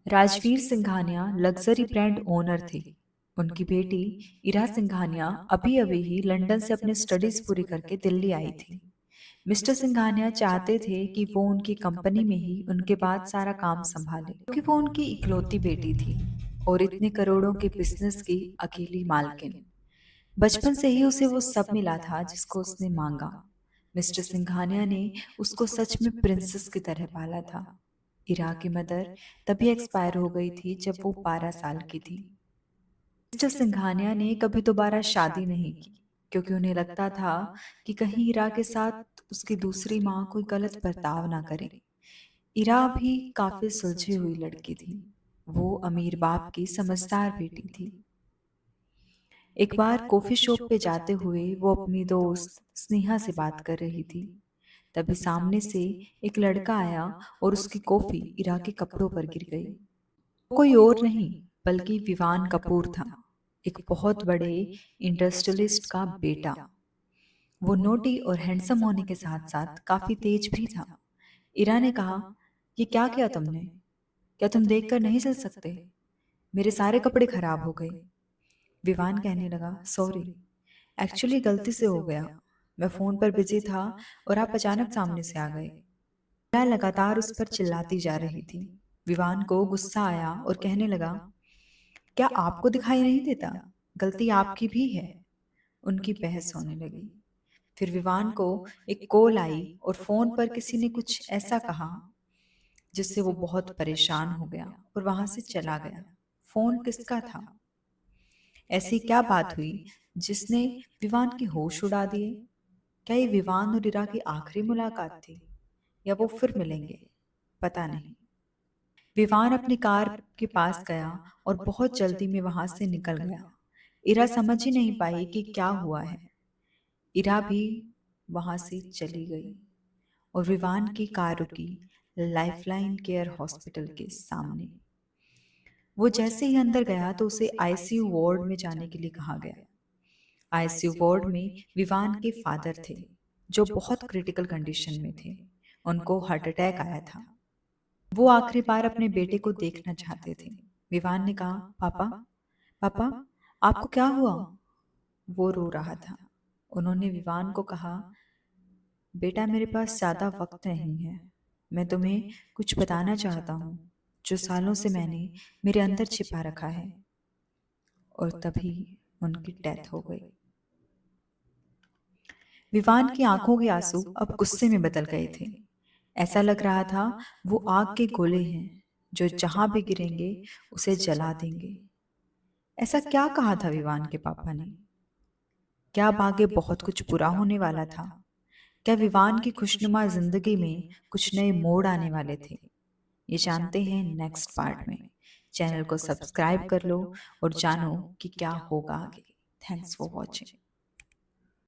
Rajveer Singhania luxury brand owner थे। उनकी बेटी इरा सिंघानिया अभी अभी ही लंदन से अपनी स्टडीज पूरी करके दिल्ली आई थी। मिस्टर सिंघानिया चाहते थे कि वो उनकी कंपनी में ही उनके बाद सारा काम संभाले, क्योंकि वो उनकी इकलौती बेटी थी और इतने करोड़ों के बिजनेस की अकेली मालकिन। बचपन से ही उसे वो सब मिला था जिसको उसने मांगा। मिस्टर सिंघानिया ने उसको सच में प्रिंसेस की तरह पाला था। इरा की मदर तभी एक्सपायर हो गई थी जब वो 12 साल की थी। मिस्टर सिंघानिया ने कभी दोबारा शादी नहीं की, क्योंकि उन्हें लगता था कि कहीं इरा के साथ उसकी दूसरी माँ कोई गलत बर्ताव ना करे। इरा भी काफी सुलझी हुई लड़की थी। वो अमीर बाप की समझदार बेटी थी। एक बार कॉफी शॉप पे जाते हुए वो अपनी दोस्त स्नेहा से बात कर रही थी। तभी सामने से एक लड़का आया और उसकी कॉफी इरा के कपड़ों पर गिर गई। कोई और नहीं बल्कि विवान कपूर था, एक बहुत बड़े इंडस्ट्रियलिस्ट का बेटा। वो नोटी और हैंडसम होने के साथ साथ काफी तेज भी था। इरा ने कहा, ये क्या किया तुमने? क्या तुम देखकर नहीं चल सकते? मेरे सारे कपड़े खराब हो गए। विवान कहने लगा, सॉरी, एक्चुअली गलती से हो गया। मैं फोन पर बिजी था और आप अचानक सामने से आ गए। इरा लगातार उस पर चिल्लाती जा रही थी। विवान को गुस्सा आया और कहने लगा, क्या आपको दिखाई नहीं देता? गलती आपकी भी है। उनकी बहस होने लगी। फिर विवान को एक कॉल आई और फोन पर किसी ने कुछ ऐसा कहा जिससे वो बहुत परेशान हो गया और वहां से चला गया। फोन किसका था? ऐसी क्या बात हुई जिसने विवान के होश उड़ा दिए? क्या ये विवान और इरा की आखिरी मुलाकात थी, या वो फिर मिलेंगे? पता नहीं। विवान अपनी कार के पास गया और बहुत जल्दी में वहां से निकल गया। इरा समझ ही नहीं पाई कि क्या हुआ है। इरा भी वहां से चली गई और विवान की कार रुकी लाइफलाइन केयर हॉस्पिटल के सामने। वो जैसे ही अंदर गया तो उसे आईसीयू वार्ड में जाने के लिए कहा गया। आईसीयू वार्ड में विवान के फादर थे, जो बहुत क्रिटिकल कंडीशन में थे। उनको हार्ट अटैक आया था। वो आखिरी बार अपने बेटे को देखना चाहते थे। विवान ने कहा, पापा, पापा, आपको क्या हुआ? वो रो रहा था। उन्होंने विवान को कहा, बेटा, मेरे पास ज्यादा वक्त नहीं है। मैं तुम्हें कुछ बताना चाहता हूँ जो सालों से मैंने मेरे अंदर छिपा रखा है। और तभी उनकी डेथ हो गई। विवान की आंखों के आंसू अब गुस्से में बदल गए थे। ऐसा लग रहा था वो आग के गोले हैं जो जहां भी गिरेंगे उसे जला देंगे। ऐसा क्या कहा था विवान के पापा ने? क्या अब आगे बहुत कुछ बुरा होने वाला था? क्या विवान की खुशनुमा जिंदगी में कुछ नए मोड़ आने वाले थे? ये जानते हैं नेक्स्ट पार्ट में। चैनल को सब्सक्राइब कर लो और जानो कि क्या होगा आगे। Thanks for watching.